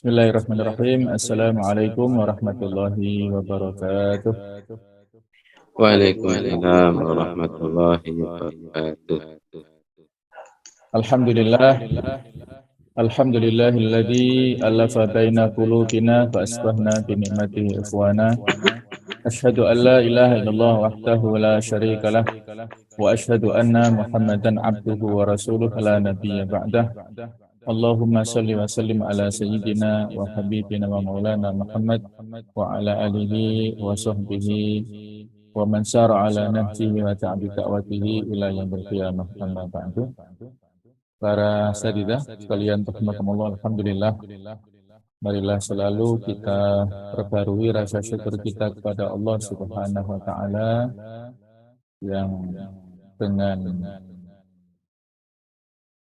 Bismillahirrahmanirrahim. Assalamualaikum warahmatullahi wabarakatuh. Waalaikumsalam warahmatullahi wabarakatuh. Alhamdulillah. Alhamdulillahilladzi alafa baina qulubina fa asbahna bi ni'matihi ikhwana. Asyhadu an la ilaha illallah wahdahu la syarika lah wa asyhadu anna Muhammadan abduhu wa rasuluhu la nabiyya ba'dah. Allahumma salli wa sallim ala sayyidina wa habibina wa maulana Muhammad wa ala alihi wa sahbihi wa man sara ala nahjihi wa ta'bi da'watihi ila yaumil qiyamah. Amma ba'du. Para sadidah sekalian rahimakumullah, alhamdulillah, marilah selalu kita perbarui rasa syukur kita kepada Allah Subhanahu wa taala yang dengan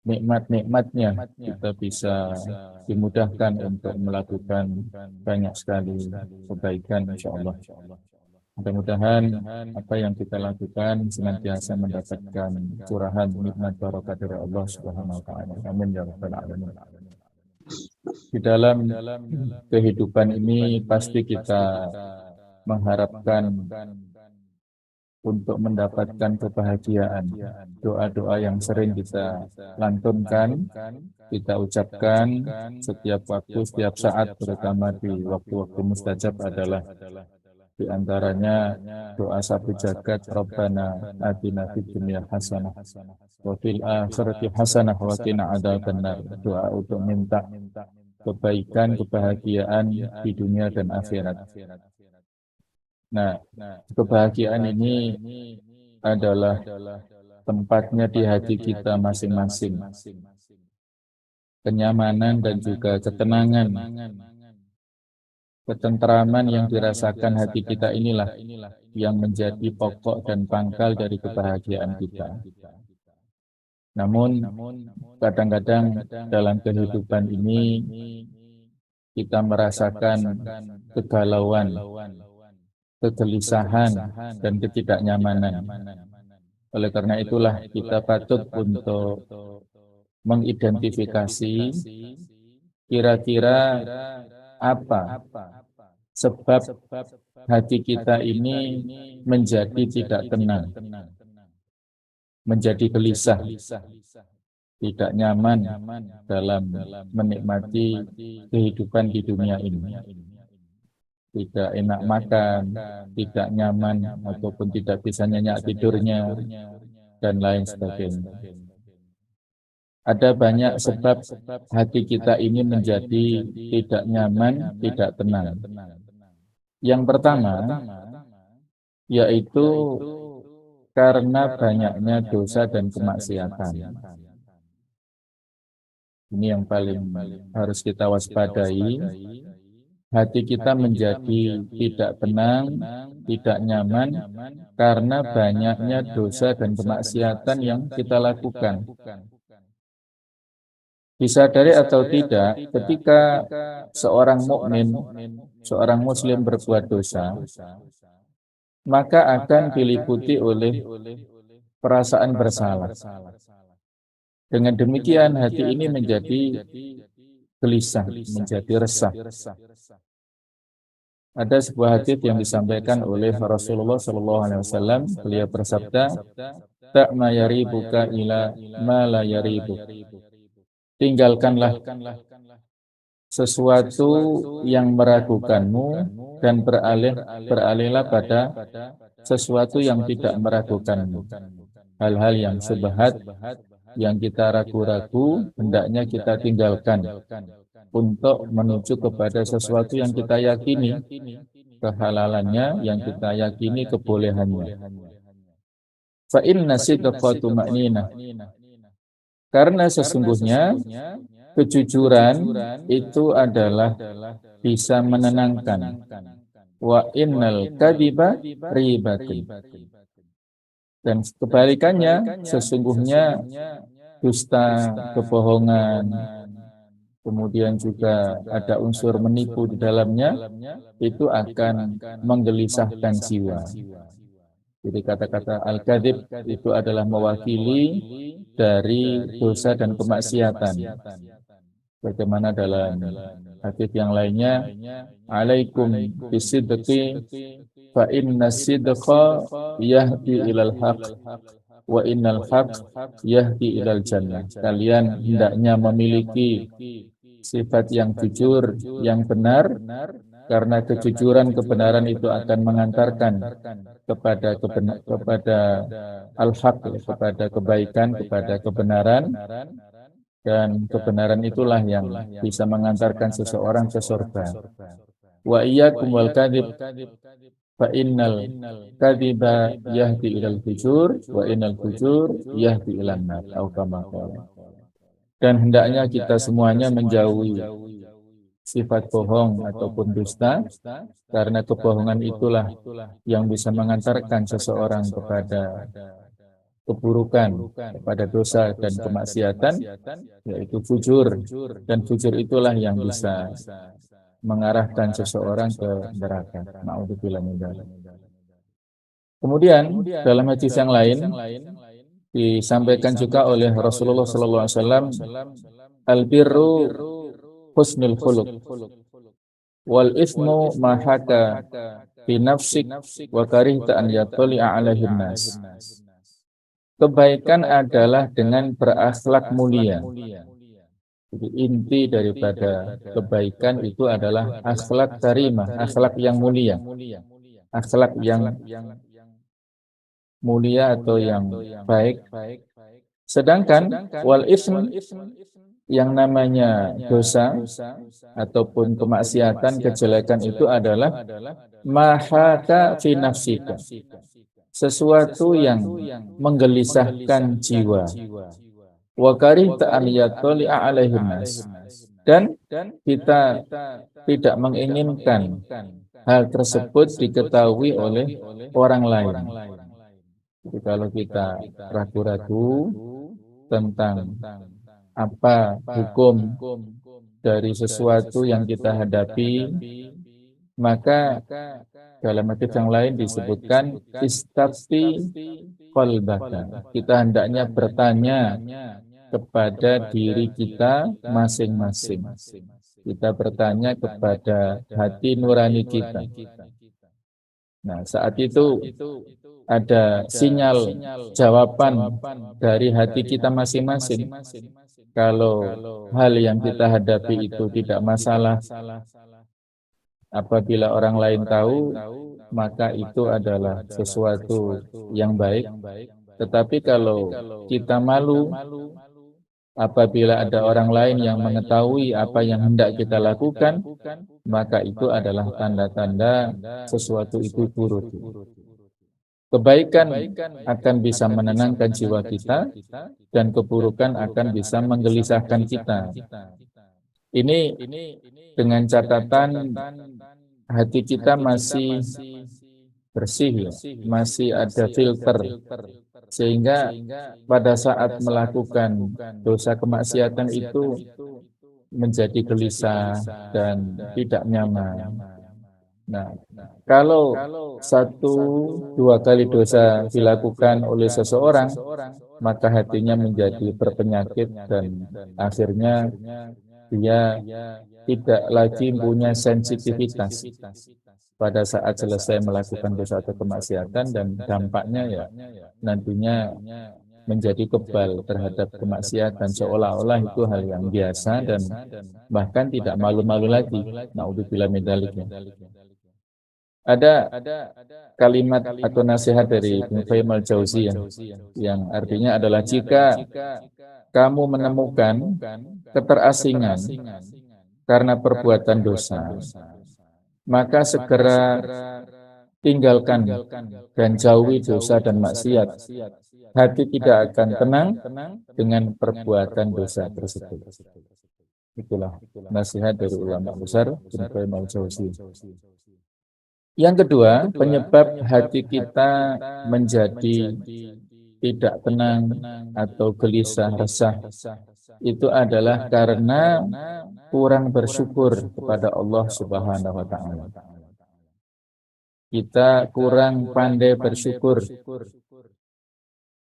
nikmat-nikmatnya kita bisa dimudahkan untuk melakukan banyak sekali kebaikan, insyaallah. Mudah-mudahan apa yang kita lakukan senantiasa mendapatkan curahan nikmat barokah dari Allah Subhanahu wa taala. Amin ya rabbal alamin. Di dalam kehidupan ini pasti kita mengharapkan untuk mendapatkan kebahagiaan. Doa-doa yang sering kita lantunkan, kita ucapkan setiap waktu, setiap saat, terutama di waktu-waktu mustajab adalah di antaranya doa sapu jagat, Rabbana atina fid dunya hasanah wa fil akhirati hasanah wa qina adzabannar. Doa untuk minta kebaikan, kebahagiaan di dunia dan akhirat. Nah, kebahagiaan ini adalah tempatnya di hati kita masing-masing. Kenyamanan dan juga ketenangan, ketentraman yang dirasakan hati kita inilah yang menjadi pokok dan pangkal dari kebahagiaan kita. Namun, kadang-kadang dalam kehidupan ini kita merasakan kegalauan, kegelisahan, dan ketidaknyamanan. Oleh karena itulah kita patut untuk mengidentifikasi kira-kira apa sebab hati kita ini menjadi tidak tenang, menjadi gelisah, tidak nyaman dalam menikmati kehidupan di dunia ini. Tidak enak makan, tidak nyaman, ataupun tidak bisa nyenyak tidurnya, dan lain sebagainya. Ada banyak sebab hati kita ini menjadi tidak nyaman, tidak tenang. Yang pertama, yaitu karena banyaknya dosa dan kemaksiatan. Ini yang paling harus kita waspadai. Hati kita menjadi tidak tenang, tidak nyaman, karena banyaknya dosa dan kemaksiatan yang kita lakukan. Disadari atau tidak, ketika seorang mukmin, seorang muslim berbuat dosa, maka akan diliputi oleh perasaan bersalah. Dengan demikian hati ini menjadi gelisah, menjadi resah. Ada sebuah hadis yang disampaikan oleh Rasulullah SAW. Beliau bersabda, "Tak ma yaribuka ila ma la yaribuk." Tinggalkanlah sesuatu yang meragukanmu dan beralihlah pada sesuatu yang tidak meragukanmu. Hal-hal yang subhat, yang kita ragu-ragu, hendaknya kita tinggalkan untuk menuju kepada sesuatu yang kita yakini kehalalannya, yang kita yakini kebolehannya. Fa inna sidqa tuma'ninah. Karena sesungguhnya kejujuran itu adalah bisa menenangkan. Wa innal kadiba ribatun. Dan kebalikannya, sesungguhnya dusta, kebohongan, kemudian juga ada unsur menipu di dalamnya, itu akan menggelisahkan jiwa. Jadi kata-kata al-kadhib itu adalah mewakili dari dosa dan kemaksiatan. Bagaimana dalam Hadis yang lainnya, alaikum bisidqi fa inna sidqa yahdi ilal haq wa innal haq yahdi ilal jannah. Kalian hendaknya memiliki sifat yang jujur, yang benar, karena kejujuran kebenaran itu akan mengantarkan kepada al-haq, kepada kebaikan, kepada kebenaran, dan kebenaran itulah yang bisa mengantarkan seseorang ke surga. Wa iyyakum wal kadhib fa innal kadhiba yahdi ilal fujur wa innal fujur yahdi ilan nar. Dan hendaknya kita semuanya menjauhi sifat bohong ataupun dusta, karena kebohongan itulah yang bisa mengantarkan seseorang kepada keburukan, kepada dosa dan kemaksiatan, yaitu fujur. Dan fujur itulah yang bisa mengarahkan seseorang ke neraka. Na'udzubillah min dzalik. Kemudian dalam hadis yang lain disampaikan juga oleh Rasulullah SAW, al-birru husnul khuluq wal ismu ma haka fi nafsik wa karihta an yattali'a 'alaihin nas. Kebaikan adalah dengan berakhlak mulia. Jadi inti daripada kebaikan itu adalah akhlak karimah, akhlak yang mulia. Akhlak yang mulia atau yang baik. Sedangkan wal ism, yang namanya dosa ataupun kemaksiatan, kejelekan itu adalah mahaka fi nafsika, sesuatu yang menggelisahkan jiwa. Wa karihta an yattali'a 'alaihin nas, dan kita tidak menginginkan hal tersebut diketahui oleh orang lain. Jadi kalau kita ragu-ragu tentang apa hukum dari sesuatu yang kita hadapi, maka dalam hadis yang lain disebutkan istafti qalbaka. Kita hendaknya bertanya kepada diri kita masing-masing. Kita bertanya kepada hati nurani kita. Nah, saat itu ada sinyal jawaban dari hati kita masing-masing. Kalau hal yang kita hadapi itu tidak masalah, apabila orang lain tahu, maka itu adalah sesuatu yang baik. Tetapi kalau kita malu apabila ada orang lain yang mengetahui apa yang hendak kita lakukan, maka itu adalah tanda-tanda sesuatu itu buruk. Kebaikan akan bisa menenangkan jiwa kita, dan keburukan akan bisa menggelisahkan kita. Ini dengan catatan hati kita masih bersih, ya, masih ada filter, sehingga pada saat melakukan dosa kemaksiatan itu menjadi gelisah dan tidak nyaman. Nah, kalau 1-2 kali dosa dilakukan oleh seseorang, maka hatinya menjadi berpenyakit dan akhirnya dia tidak lagi punya sensitivitas pada saat selesai melakukan dosa atau kemaksiatan, dan dampaknya ya nantinya menjadi kebal terhadap kemaksiatan, seolah-olah itu hal yang biasa dan bahkan tidak malu-malu lagi. Na'udzubillah min dzalik. Ada kalimat atau nasihat dari Ibnu Qayyim al-Jauziyah yang artinya adalah, jika kamu menemukan keterasingan karena perbuatan dosa, maka segera tinggalkan dan jauhi dosa dan maksiat. Hati tidak akan tenang dengan perbuatan dosa tersebut. Itulah nasihat dari ulama besar Ibnu Qayyim al-Jauziyah. Yang kedua, penyebab hati kita menjadi tidak tenang atau gelisah, resah, itu adalah karena kurang bersyukur kepada Allah Subhanahu wa Ta'ala. Kita kurang pandai bersyukur.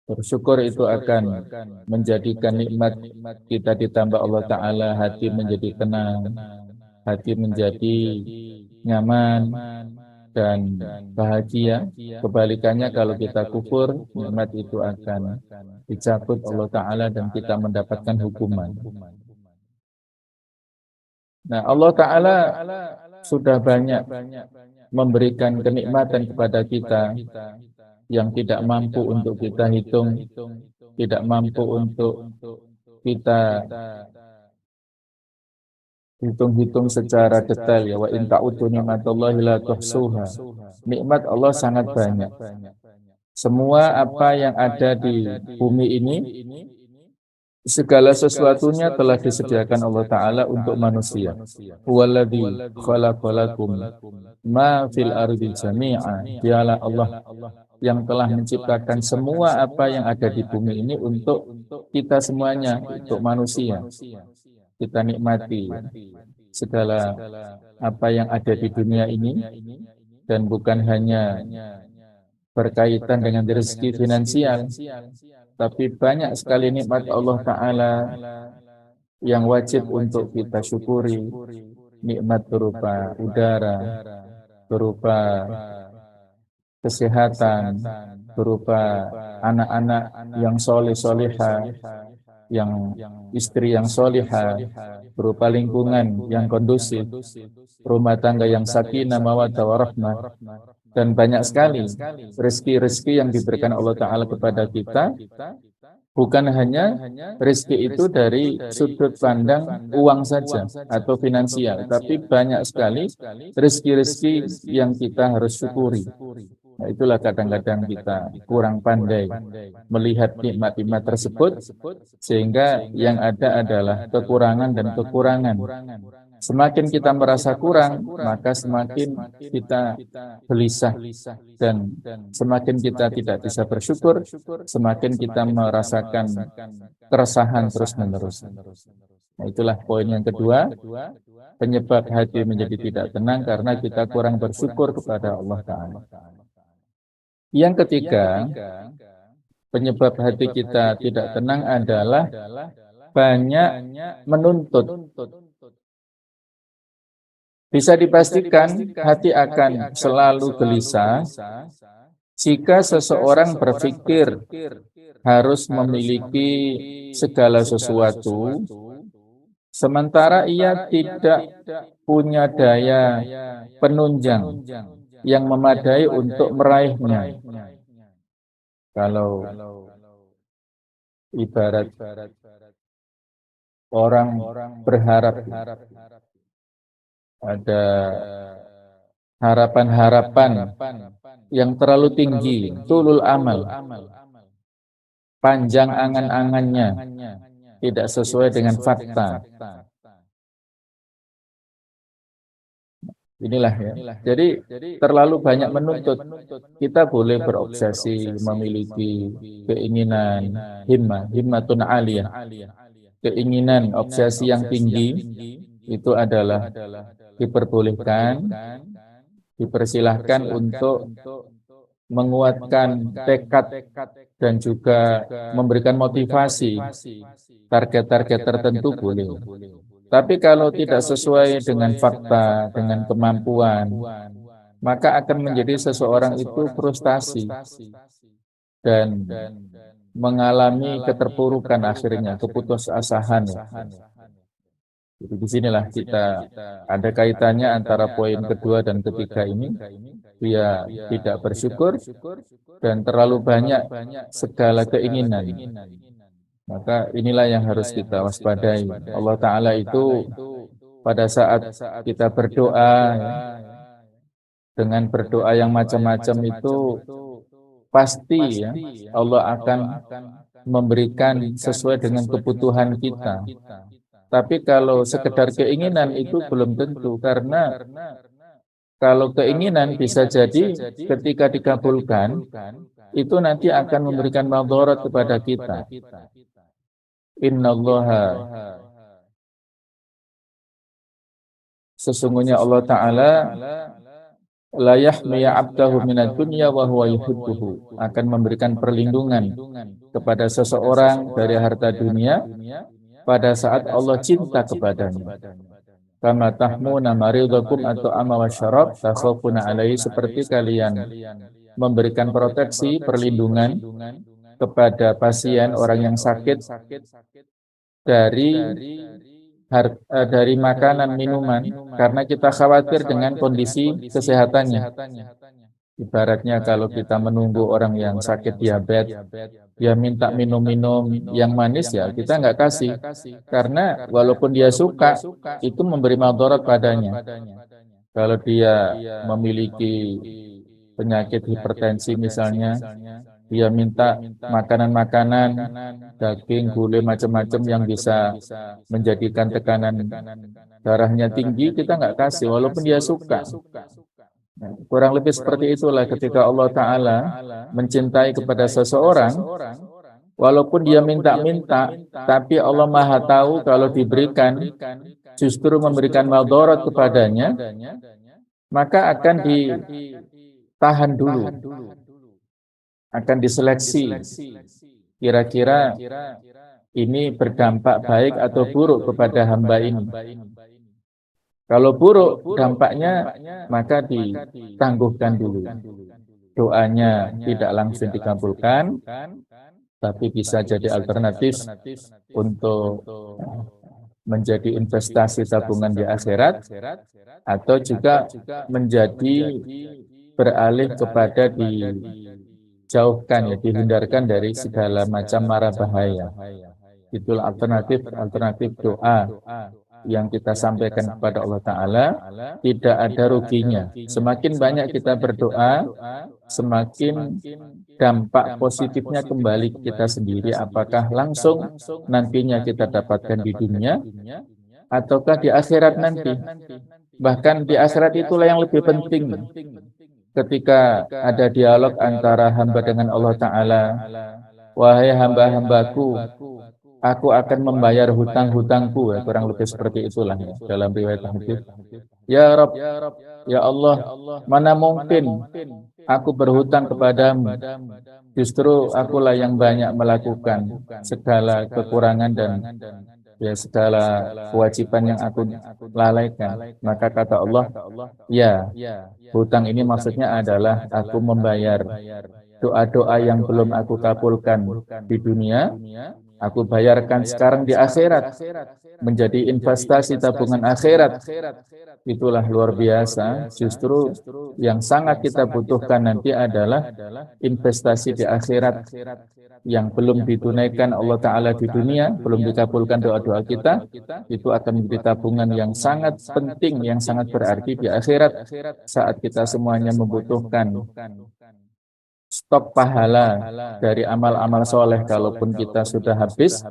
Bersyukur itu akan menjadikan nikmat kita ditambah Allah Ta'ala, hati menjadi tenang. hati menjadi nyaman dan bahagia. Kebalikannya kalau kita kufur, nikmat itu akan dicabut Allah Ta'ala dan kita mendapatkan hukuman. Nah, Allah Ta'ala sudah banyak memberikan kenikmatan kepada kita yang tidak mampu untuk kita hitung, tidak mampu untuk kita hitung-hitung secara detail ya. Wa in ta'uddu ni'matallahi la tuhsuha. Nikmat Allah sangat banyak. Semua apa yang ada di bumi ini, segala sesuatunya telah disediakan Allah Ta'ala untuk manusia. Huwaladzi khalaqalakum ma fil ardi jami'a. Dialah Allah yang telah menciptakan semua apa yang ada di bumi ini untuk kita semuanya, untuk manusia. Kita nikmati segala apa yang ada di dunia ini, dan bukan hanya berkaitan dengan rezeki finansial, tapi banyak sekali nikmat Allah Ta'ala yang wajib untuk kita syukuri. Nikmat berupa udara, berupa kesehatan, berupa anak-anak yang soleh-solehah, yang istri yang solehah, berupa lingkungan yang kondusif, rumah tangga yang sakinah, mawaddah warahmah, dan banyak sekali rezeki-rezeki yang diberikan Allah Ta'ala kepada kita. Bukan hanya rezeki itu dari sudut pandang uang saja atau finansial, tapi banyak sekali rezeki-rezeki yang kita harus syukuri. Nah, itulah kadang-kadang kita kurang pandai melihat nikmat-nikmat tersebut, sehingga yang ada adalah kekurangan dan kekurangan. Semakin kita merasa kurang, maka semakin kita gelisah, dan semakin kita tidak bisa bersyukur, semakin kita merasakan keresahan terus-menerus. Nah, itulah poin yang kedua, penyebab hati menjadi tidak tenang karena kita kurang bersyukur kepada Allah Ta'ala. Yang ketiga, penyebab hati kita tidak tenang adalah banyak menuntut. Bisa dipastikan hati akan selalu gelisah jika seseorang berpikir harus memiliki segala sesuatu, sementara ia tidak punya daya penunjang yang memadai untuk meraihnya. Kalau ibarat orang berharap, ada harapan-harapan yang terlalu tinggi, tulul amal, panjang angan-angannya, tidak sesuai dengan fakta. Inilah ya. Jadi terlalu banyak menuntut. Kita boleh berobsesi memiliki keinginan himmatun aliyah. Keinginan, obsesi yang tinggi itu adalah diperbolehkan, dipersilahkan untuk menguatkan tekad dan juga memberikan motivasi target-target tertentu boleh. Tapi kalau tidak sesuai dengan fakta, dengan kemampuan, maka akan menjadi seseorang itu frustasi dan mengalami keterpurukan akhirnya, keputusasaan. Jadi disinilah kita ada kaitannya antara poin kedua dan ketiga ini. Dia tidak bersyukur dan terlalu banyak segala keinginan. Maka inilah yang harus kita waspadai. Allah Ta'ala itu pada saat kita berdoa, ya, dengan berdoa yang macam-macam itu pasti ya, Allah akan memberikan sesuai dengan kebutuhan kita. Tapi kalau sekedar keinginan itu belum tentu, karena kalau keinginan bisa jadi ketika dikabulkan, itu nanti akan memberikan madharat kepada kita. Innallaha, sesungguhnya Allah Ta'ala la yahmi abdahu minad dunya wa huwa yuhibbuhu, akan memberikan perlindungan kepada seseorang dari harta dunia pada saat Allah cinta kepadanya. kama tahmuna maridakum atau ama wasyarab takhafuna alaihi, seperti kalian memberikan proteksi, perlindungan kepada pasien, orang yang sakit, dari dari makanan, minuman, karena kita khawatir dengan kondisi kesehatannya. Ibaratnya kalau kita menunggu orang yang sakit diabetes, dia minta minum-minum yang manis, ya kita nggak kasih. Karena walaupun dia suka, itu memberi madarat padanya. Kalau dia memiliki penyakit hipertensi misalnya, dia minta makanan-makanan, daging, gulai, macam-macam yang bisa menjadikan tekanan darahnya tinggi, kita nggak kasih, walaupun dia suka. Nah, kurang lebih seperti itulah ketika Allah Ta'ala mencintai kepada seseorang, walaupun dia minta-minta, tapi Allah Maha tahu kalau diberikan, justru memberikan madarat kepadanya, maka akan ditahan dulu, akan diseleksi. Kira-kira ini berdampak baik atau buruk kepada hamba ini. Kalau buruk dampaknya, maka ditangguhkan dulu. Doanya tidak langsung dikabulkan, tapi bisa jadi alternatif untuk menjadi investasi tabungan di akhirat, atau juga menjadi beralih kepada dijauhkan, ya, dihindarkan dari segala macam mara bahaya. Itulah alternatif doa yang kita sampaikan kepada Allah Ta'ala, tidak ada ruginya. Semakin banyak kita berdoa, semakin dampak positifnya kembali ke kita sendiri, apakah langsung nantinya kita dapatkan di dunia, ataukah di akhirat nanti. Bahkan di akhirat itulah yang lebih penting. Ketika ada dialog antara hamba dengan Allah Ta'ala, wahai hamba-hambaku, aku akan membayar hutang-hutangku, ya, kurang lebih seperti itulah, ya, dalam riwayat hadis. Ya Rabb, ya Allah, mana mungkin aku berhutang kepadamu, justru akulah yang banyak melakukan segala kekurangan dan ya segala kewajiban yang aku lalaikan. Maka kata Allah, ya, hutang ini maksudnya adalah aku membayar doa-doa yang belum aku kabulkan di dunia, aku bayarkan sekarang di akhirat, menjadi investasi tabungan akhirat. Itulah luar biasa. Justru yang sangat kita butuhkan nanti adalah investasi di akhirat yang belum ditunaikan Allah Ta'ala di dunia, belum dikabulkan doa-doa kita, itu akan menjadi tabungan yang sangat penting, yang sangat berarti di akhirat, saat kita semuanya membutuhkan stok pahala dari amal-amal soleh. Kalaupun kita sudah habis,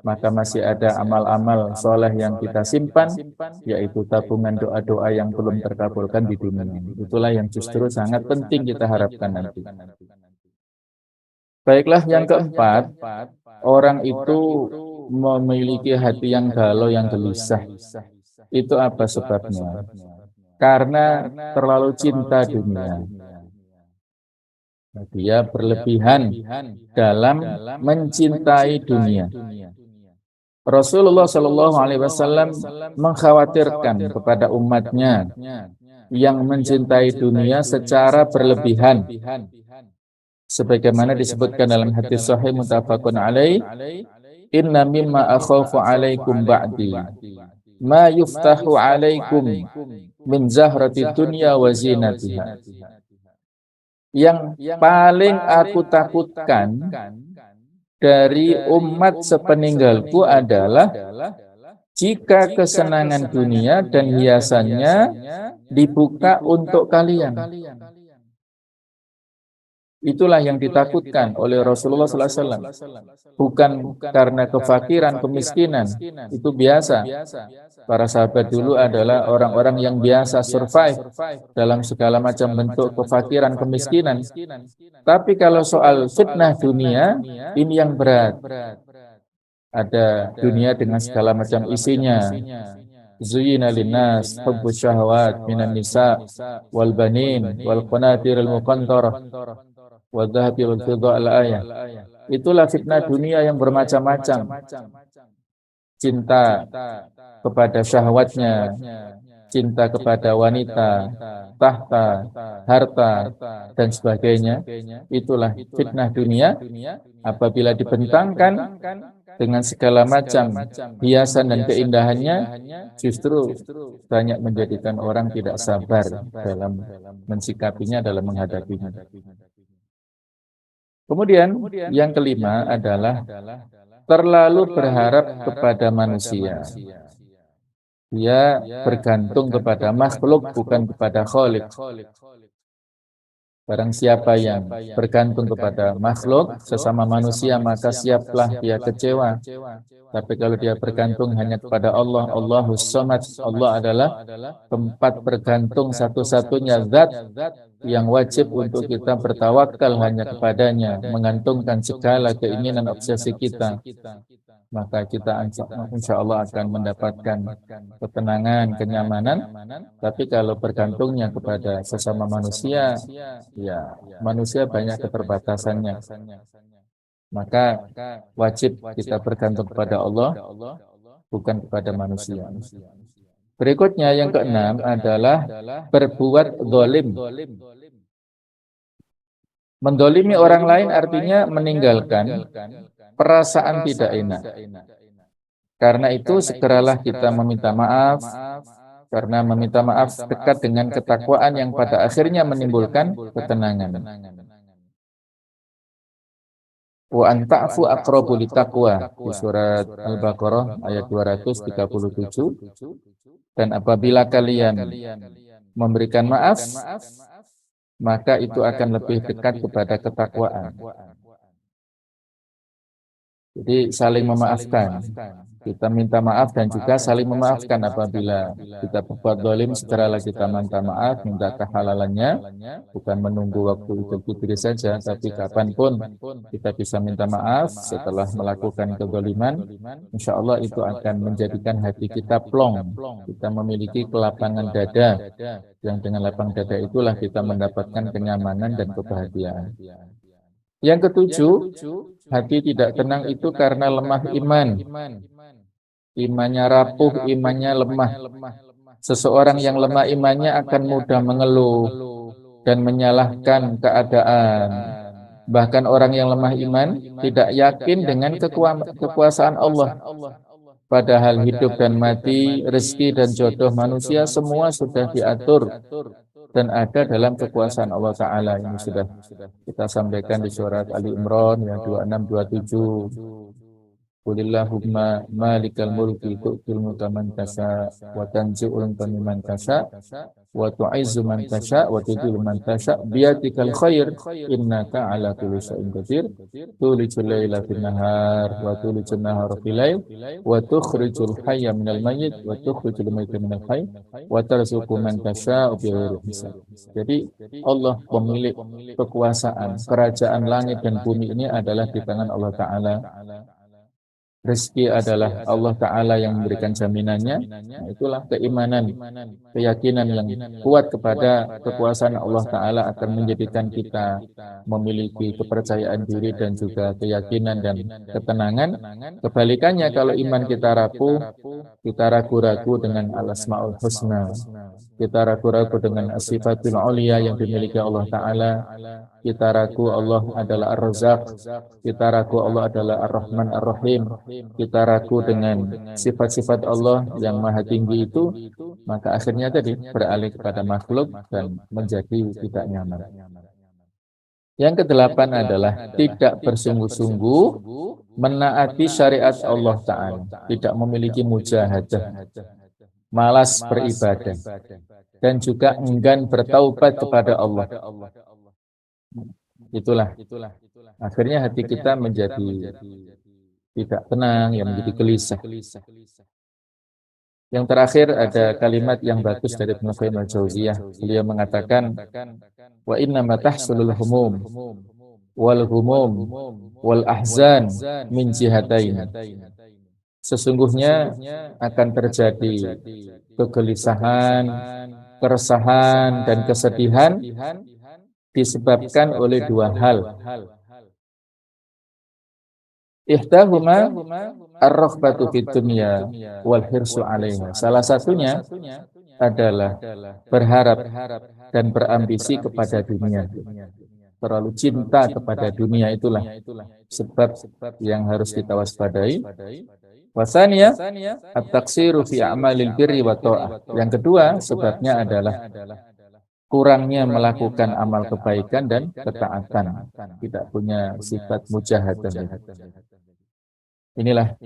maka masih ada amal-amal soleh yang kita simpan, yaitu tabungan doa-doa yang belum terkabulkan di dunia. Itulah yang justru sangat penting kita harapkan nanti. Baiklah, yang keempat, orang itu memiliki hati yang galau, yang gelisah. Itu apa sebabnya? Karena terlalu cinta dunia. Dia berlebihan dalam mencintai dunia. Rasulullah Shallallahu Alaihi Wasallam mengkhawatirkan kepada umatnya yang mencintai dunia secara berlebihan, sebagaimana disebutkan dalam hadis sahih muttafaqun alaih, inna mimma akhafu alaikum ba'di ma yuftahu alaikum min zahratid dunya wa zinatiha. Yang paling aku takutkan dari umat sepeninggalku adalah jika kesenangan dunia dan hiasannya dibuka untuk kalian. Itulah yang ditakutkan oleh Rasulullah SAW. Bukan karena kefakiran, kemiskinan. Itu biasa. Para sahabat dulu adalah orang-orang yang biasa survive dalam segala macam bentuk kefakiran, kemiskinan. Tapi kalau soal fitnah dunia, ini yang berat. Ada dunia dengan segala macam isinya. Zuyyina linnas hubbus syahawat minan nisa wal banin wal qanatiril muqantarah wa dhahabi wal fidda al-ayah. Itulah fitnah dunia yang bermacam-macam. Cinta kepada syahwatnya, cinta kepada wanita, tahta, harta, dan sebagainya. Itulah fitnah dunia apabila dibentangkan dengan segala macam hiasan dan keindahannya, justru banyak menjadikan orang tidak sabar dalam mensikapinya, dalam menghadapinya. Kemudian yang kelima adalah terlalu berharap kepada manusia. Dia bergantung kepada makhluk, bukan kepada Khalik. Barang siapa yang bergantung kepada makhluk, sesama manusia, maka siaplah dia kecewa. Tapi kalau dia bergantung hanya kepada Allah, Allahus Samad, Allah adalah tempat bergantung satu-satunya zat yang wajib untuk kita bertawakal hanya kepadanya, menggantungkan segala keinginan obsesi kita. Maka kita insya Allah akan mendapatkan ketenangan, kenyamanan. Tapi kalau bergantungnya kepada sesama manusia, ya manusia banyak keterbatasannya. Maka wajib kita bergantung kepada Allah, bukan kepada manusia. Berikutnya yang keenam adalah berbuat zalim. Mendolimi orang lain artinya meninggalkan perasaan tidak enak. Karena itu segeralah kita meminta maaf, karena meminta maaf dekat dengan ketakwaan yang pada akhirnya menimbulkan ketenangan. Wa anta'fu aqrabu litaqwa di surat Al-Baqarah ayat 237. Dan apabila kalian memberikan maaf, maka itu akan lebih dekat kepada ketakwaan. Jadi saling memaafkan. Kita minta maaf dan juga saling memaafkan. Apabila kita berbuat zalim, segeralah kita minta maaf, minta kehalalannya, bukan menunggu waktu Idul Fitri saja, tapi kapanpun kita bisa minta maaf setelah melakukan kezaliman. Insya Allah itu akan menjadikan hati kita plong. Kita memiliki kelapangan dada, yang dengan lapang dada itulah kita mendapatkan kenyamanan dan kebahagiaan. Yang ketujuh, hati tidak tenang itu karena lemah iman. Imannya rapuh, imannya lemah. Seseorang yang lemah imannya akan mudah mengeluh dan menyalahkan keadaan. Bahkan orang yang lemah iman tidak yakin dengan kekuasaan Allah. Padahal hidup dan mati, rezeki dan jodoh manusia semua sudah diatur dan ada dalam kekuasaan Allah Ta'ala. Ini sudah kita sampaikan di surat Ali Imran yang 26-27. Qulillahumma malikal mulki tu'til mulka man tasha wa tanzi'ul mulka mimman tasha wa tu'izzu man tasha wa tudhillu man tasha biyadikal khair innaka ala kulli syai'in qadir tulijul laila fin nahar wa tulijul nahara fil lail wa tukhrijul hayya minal mayyit wa tukhrijul mayyita minal hayy wa tarzuqu man tasha bighairi hisab. Jadi Allah pemilik kekuasaan, kerajaan langit dan bumi ini adalah di tangan Allah Ta'ala. Rezeki adalah Allah Ta'ala yang memberikan jaminannya. Nah, itulah keimanan, keyakinan yang kuat kepada kekuasaan Allah Ta'ala akan menjadikan kita memiliki kepercayaan diri dan juga keyakinan dan ketenangan. Kebalikannya, kalau iman kita rapuh, kita ragu-ragu dengan al-asma'ul husna, kita ragu-ragu dengan as-sifatul ulia yang dimiliki Allah Ta'ala, kita ragu Allah adalah Ar-Razzaq, kita ragu Allah adalah Ar-Rahman Ar-Rahim, kita ragu dengan sifat-sifat Allah yang maha tinggi itu, maka akhirnya tadi beralih kepada makhluk dan menjadi tidak nyaman. Yang kedelapan adalah tidak bersungguh-sungguh menaati syariat Allah Ta'ala, tidak memiliki mujahadah, malas beribadah, dan juga enggan bertaubat kepada Allah. Itulah akhirnya hati kita menjadi tidak tenang, yang menjadi gelisah. Yang terakhir ada kalimat yang bagus dari Ibnu Qayyim al-Jauziyah. Beliau mengatakan, wa inna ma tahsulul humum wal humum wal ahzan min jihatain. Sesungguhnya akan terjadi kegelisahan, keresahan dan kesedihan disebabkan oleh dua hal. Ihtahuma ar-raghbatu fid dunya wal hirsu 'alaiha. Salah satunya adalah berharap dan berambisi kepada dunia. Terlalu cinta kepada dunia itulah sebab yang harus kita waspadai. Wasania at-taqsiru fi a'malil birri wa ta'ah. Yang kedua sebabnya adalah kurangnya melakukan amal kebaikan dan ketaatan. Tidak punya sifat mujahadah. Inilah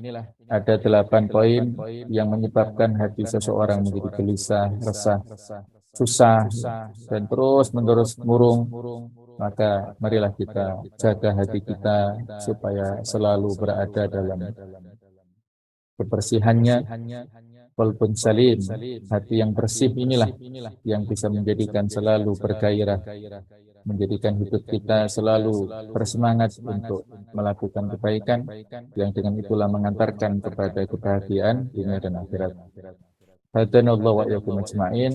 ada 8 poin yang menyebabkan hati seseorang menjadi gelisah, resah, susah, dan terus-menerus murung. Maka marilah kita jaga hati kita supaya selalu berada dalam kebersihannya, walaupun salim. Hati yang bersih inilah yang bisa menjadikan selalu bergairah, menjadikan hidup kita selalu bersemangat untuk melakukan kebaikan, yang dengan itulah mengantarkan kepada kebahagiaan dunia dan akhirat. Hadanallahu wa iyyakum ajma'in.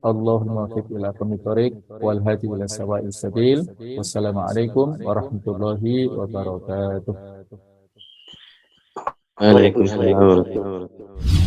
Allahumma waffiq ila aqwamit thoriq wal hadi ila sawa'is sabil. Wassalamualaikum warahmatullahi wabarakatuh. Waalaikumsalam warahmatullahi wabarakatuh.